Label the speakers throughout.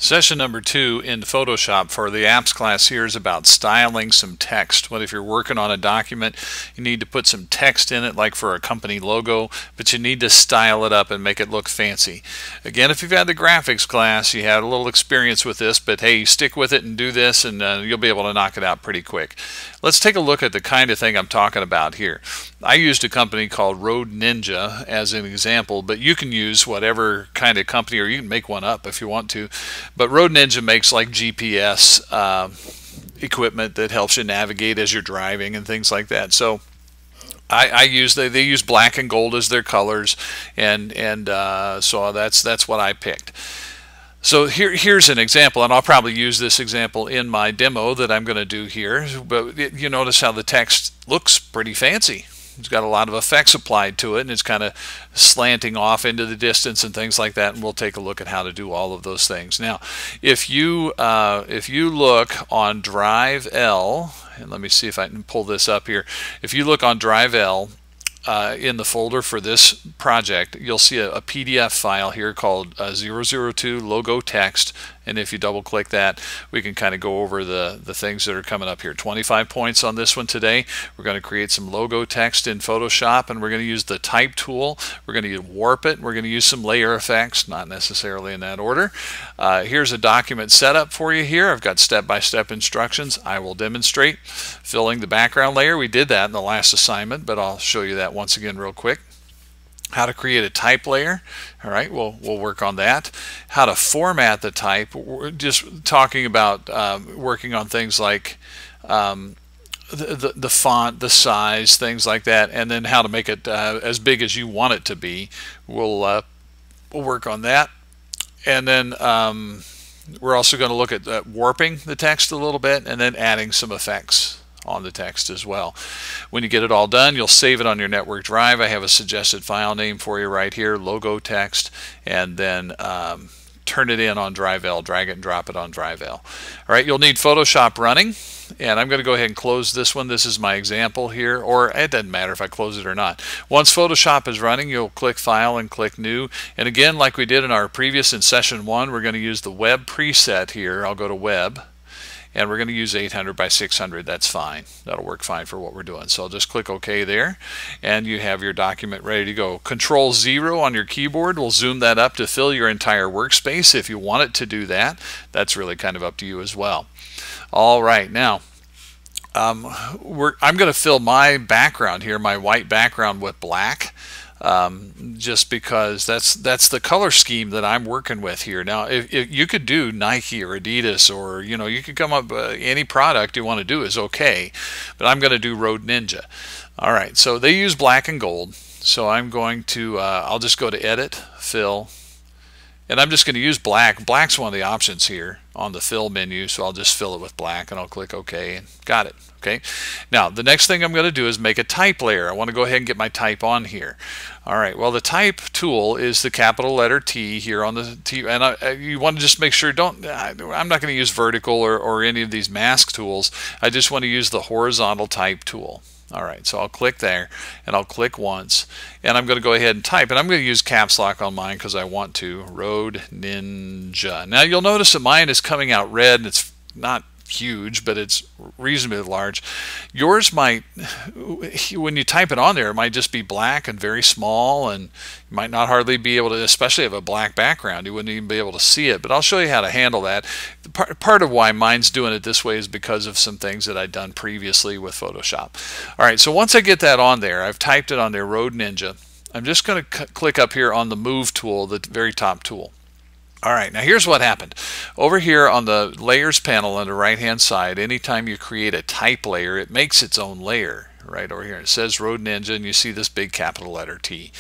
Speaker 1: Session number 2 in Photoshop for the apps class here is about styling some text. What if you're working on a document, you need to put some text in it like for a company logo, but you need to style it up and make it look fancy. Again, if you've had the graphics class, you had a little experience with this, but hey, stick with it and do this and you'll be able to knock it out pretty quick. Let's take a look at the kind of thing I'm talking about here. I used a company called Road Ninja as an example, but you can use whatever kind of company, or you can make one up if you want to. But Road Ninja makes like GPS equipment that helps you navigate as you're driving and things like that. So they use black and gold as their colors, and so that's what I picked. So here's an example, and I'll probably use this example in my demo that I'm going to do here. But you notice how the text looks pretty fancy. It's got a lot of effects applied to it, and it's kind of slanting off into the distance and things like that, and we'll take a look at how to do all of those things. Now, if you look on Drive L, and let me see if I can pull this up here. If you look on Drive L, in the folder for this project, you'll see a PDF file here called 002 logo text, and if you double click that, we can kind of go over the things that are coming up here. 25 points on this one today. We're going to create some logo text in Photoshop, and we're going to use the type tool. We're going to warp it, and we're going to use some layer effects, not necessarily in that order. Here's a document setup for you here. I've got step-by-step instructions. I will demonstrate filling the background layer. We did that in the last assignment, but I'll show you that once again real quick. How to create a type layer. All right, we'll work on that. How to format the type. We're just talking about working on things like the font, the size, things like that, and then how to make it as big as you want it to be. We'll work on that, and then we're also going to look at warping the text a little bit, and then adding some effects on the text as well. When you get it all done, you'll save it on your network drive. I have a suggested file name for you right here, logo text, and then turn it in on Drive L, drag it and drop it on Drive L. All right, you'll need Photoshop running, and I'm going to go ahead and close this one. This is my example here, or it doesn't matter if I close it or not. Once Photoshop is running, you'll click File and click New, and again, like we did in our previous in session 1, we're going to use the web preset here. I'll go to Web, and we're going to use 800 by 600. That's fine. That'll work fine for what we're doing. So I'll just click OK there, and you have your document ready to go. Control 0 on your keyboard will zoom that up to fill your entire workspace. If you want it to do that, that's really kind of up to you as well. All right, now I'm going to fill my background here, my white background, with black. Just because that's the color scheme that I'm working with here. Now, if you could do Nike or Adidas, or you could come up any product you want to do is okay, but I'm going to do Road Ninja. All right, so they use black and gold, so I'm going to I'll just go to Edit, Fill, and I'm just going to use black. Black's one of the options here on the fill menu, so I'll just fill it with black, and I'll click OK, and got it. Okay. Now the next thing I'm going to do is make a type layer. I want to go ahead and get my type on here. All right. Well, the type tool is the capital letter T here on the T, and you want to just make sure I'm not going to use vertical or any of these mask tools. I just want to use the horizontal type tool. All right, so I'll click there, and I'll click once, and I'm going to go ahead and type, and I'm going to use caps lock on mine because I want to. Road Ninja. Now you'll notice that mine is coming out red, and it's not huge, but it's reasonably large. Yours might, when you type it on there, it might just be black and very small, and you might not hardly be able to, especially if a black background, you wouldn't even be able to see it. But I'll show you how to handle that. Part of why mine's doing it this way is because of some things that I've done previously with Photoshop. All right, so once I get that on there, I've typed it on there, Road Ninja. I'm just going to click up here on the Move tool, the very top tool. All right, now here's what happened. Over here on the Layers panel on the right-hand side, anytime you create a type layer, it makes its own layer right over here. It says Road Ninja, and you see this big capital letter T.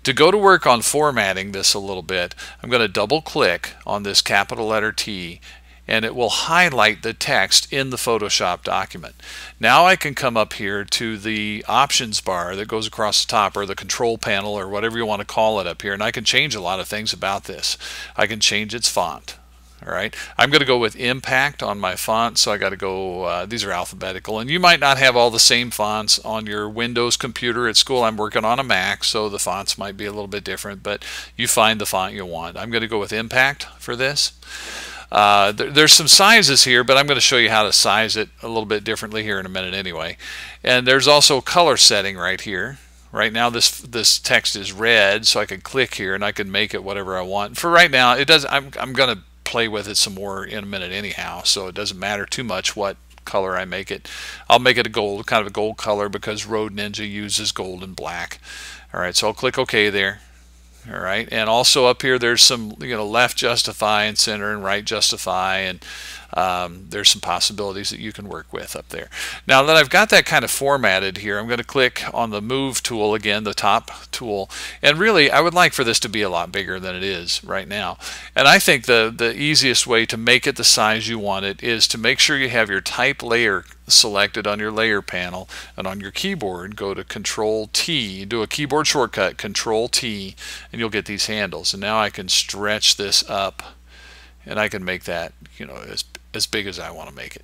Speaker 1: To go to work on formatting this a little bit, I'm going to double-click on this capital letter T, and it will highlight the text in the Photoshop document. Now I can come up here to the options bar that goes across the top, or the control panel, or whatever you want to call it up here, and I can change a lot of things about this. I can change its font. All right, I'm going to go with impact on my font, so I got to go, these are alphabetical, and you might not have all the same fonts on your Windows computer at school. I'm working on a Mac, so the fonts might be a little bit different, but you find the font you want. I'm going to go with impact for this. There's some sizes here, but I'm going to show you how to size it a little bit differently here in a minute anyway. And there's also color setting right here. Right now this text is red, so I can click here and I can make it whatever I want. For right now, it does. I'm going to play with it some more in a minute anyhow, so it doesn't matter too much what color I make it. I'll make it a gold, kind of a gold color, because Road Ninja uses gold and black. All right, so I'll click OK there. All right, and also up here there's some, left justify and center and right justify, and there's some possibilities that you can work with up there. Now that I've got that kind of formatted here, I'm going to click on the move tool again, the top tool, and really I would like for this to be a lot bigger than it is right now. And I think the easiest way to make it the size you want it is to make sure you have your type layer selected on your layer panel, and on your keyboard go to Control T, do a keyboard shortcut, Control T, and you'll get these handles. And now I can stretch this up and I can make that as big as I want to make it.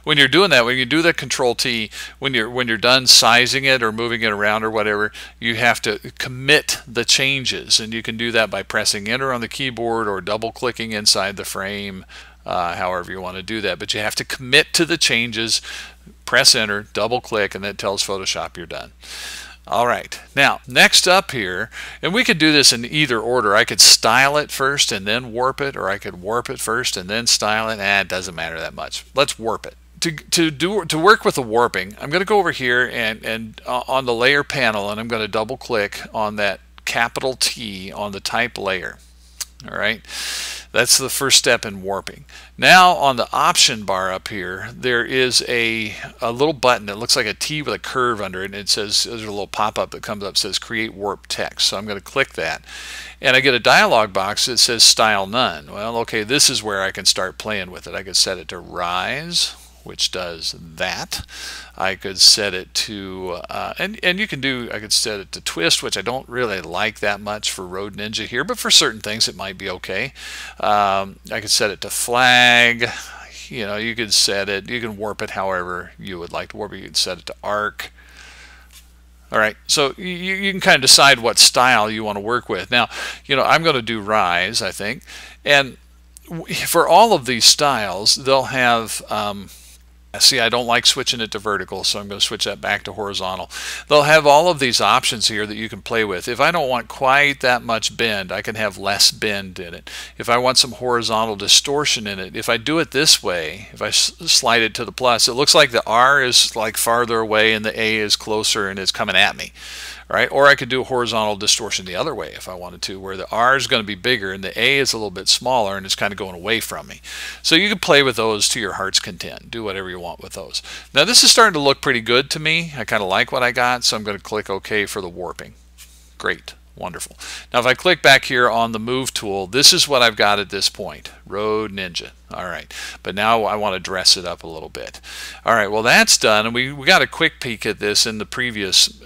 Speaker 1: When you're doing that, when you do the Control T, when you're done sizing it or moving it around or whatever, you have to commit the changes, and you can do that by pressing Enter on the keyboard or double clicking inside the frame, however you want to do that. But you have to commit to the changes, press Enter, double click, and that tells Photoshop you're done. All right, now next up here, and we could do this in either order. I could style it first and then warp it, or I could warp it first and then style it. It doesn't matter that much. Let's warp it. To work with the warping, I'm going to go over here and on the layer panel, and I'm going to double click on that capital T on the type layer. All right, that's the first step in warping. Now on the option bar up here, there is a little button that looks like a T with a curve under it, and it says, there's a little pop-up that comes up that says Create Warp Text. So I'm going to click that, and I get a dialog box that says Style None. Well, okay, this is where I can start playing with it. I could set it to Rise, which does that. I could set it to and you can do, I could set it to Twist, which I don't really like that much for Road Ninja here, but for certain things it might be okay. I could set it to Flag. You could set it, you can warp it however you would like to warp it. You could set it to Arc. All right, so you can kind of decide what style you want to work with. Now, I'm going to do Rise, I think, and for all of these styles, they'll have see, I don't like switching it to vertical, so I'm going to switch that back to horizontal. They'll have all of these options here that you can play with. If I don't want quite that much bend, I can have less bend in it. If I want some horizontal distortion in it, if I do it this way, if I slide it to the plus, it looks like the R is like farther away and the A is closer and it's coming at me. Right? Or I could do a horizontal distortion the other way if I wanted to, where the R is going to be bigger and the A is a little bit smaller and it's kind of going away from me. So you can play with those to your heart's content. Do whatever you want with those. Now this is starting to look pretty good to me. I kind of like what I got, so I'm going to click OK for the warping. Great. Wonderful. Now if I click back here on the move tool, this is what I've got at this point. Road Ninja. All right, but now I want to dress it up a little bit. All right, well that's done, and we got a quick peek at this in the previous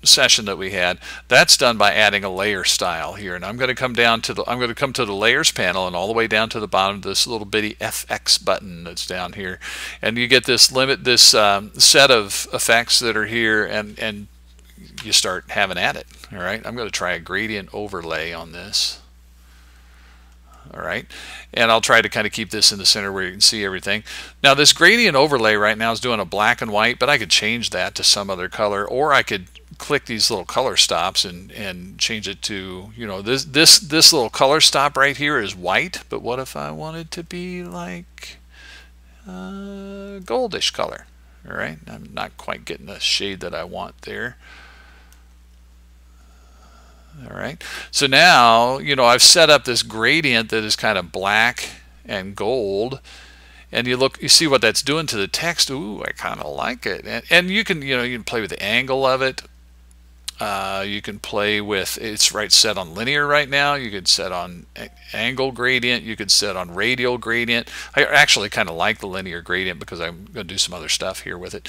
Speaker 1: session that we had. That's done by adding a layer style here, and I'm going to come down to the layers panel and all the way down to the bottom of this little bitty FX button that's down here, and you get this set of effects that are here, and you start having at it. All right, I'm going to try a gradient overlay on this. All right, and I'll try to kind of keep this in the center where you can see everything. Now this gradient overlay right now is doing a black and white, but I could change that to some other color, or I could click these little color stops and change it to, this little color stop right here is white, but what if I wanted to be like goldish color? All right, I'm not quite getting the shade that I want there. All right, so now I've set up this gradient that is kind of black and gold, and you see what that's doing to the text. Ooh, I kind of like it. And you can you can play with the angle of it. You can play with, it's set on linear right now. You could set on angle gradient. You could set on radial gradient. I actually kind of like the linear gradient because I'm going to do some other stuff here with it.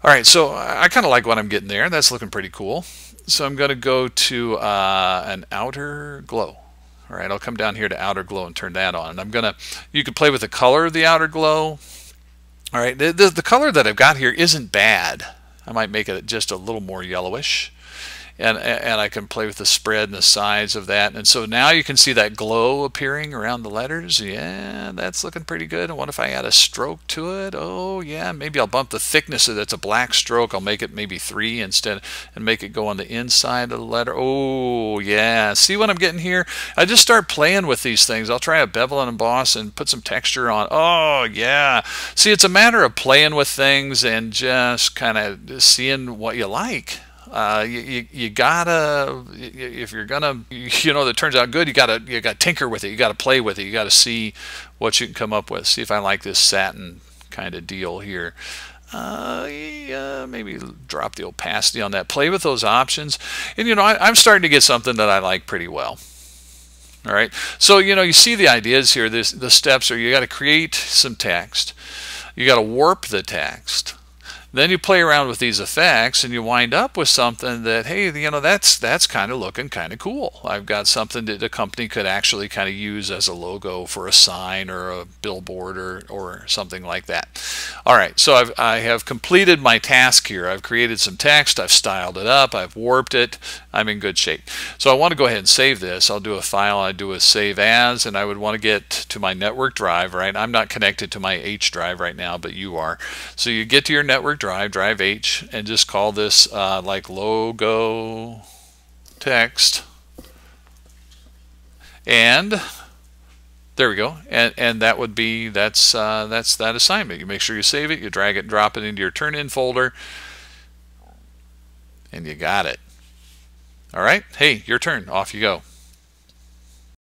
Speaker 1: All right, so I kind of like what I'm getting there. That's looking pretty cool. So I'm going to go to an outer glow. All right, I'll come down here to outer glow and turn that on. And you can play with the color of the outer glow. All right, the color that I've got here isn't bad. I might make it just a little more yellowish. and I can play with the spread and the size of that. And so now you can see that glow appearing around the letters. Yeah, that's looking pretty good. And what if I add a stroke to it? Oh yeah, maybe I'll bump the thickness of that's a black stroke. I'll make it maybe 3 instead and make it go on the inside of the letter. Oh yeah, see what I'm getting here? I just start playing with these things. I'll try a bevel and emboss and put some texture on. Oh yeah, see, it's a matter of playing with things and just kind of seeing what you like. You gotta, if you're gonna, that turns out good, you gotta tinker with it, you gotta play with it, you gotta see what you can come up with. See if I like this satin kind of deal here. Yeah, maybe drop the opacity on that, play with those options, and I'm starting to get something that I like pretty well. All right, so you see the ideas here. The steps are, you got to create some text, you got to warp the text, then you play around with these effects and you wind up with something that, hey, that's kind of looking kind of cool. I've got something that the company could actually kind of use as a logo for a sign or a billboard or something like that. All right, so I have completed my task here. I've created some text, I've styled it up, I've warped it, I'm in good shape. So I want to go ahead and save this. I'll do a file, I do a save as, and I would want to get to my network drive, right? I'm not connected to my H drive right now, but you are. So you get to your network drive H, and just call this like logo text, and there we go. And that would be, that's that assignment. You make sure you save it, you drag it, drop it into your turn-in folder, and you got it. All right, hey, your turn. Off you go.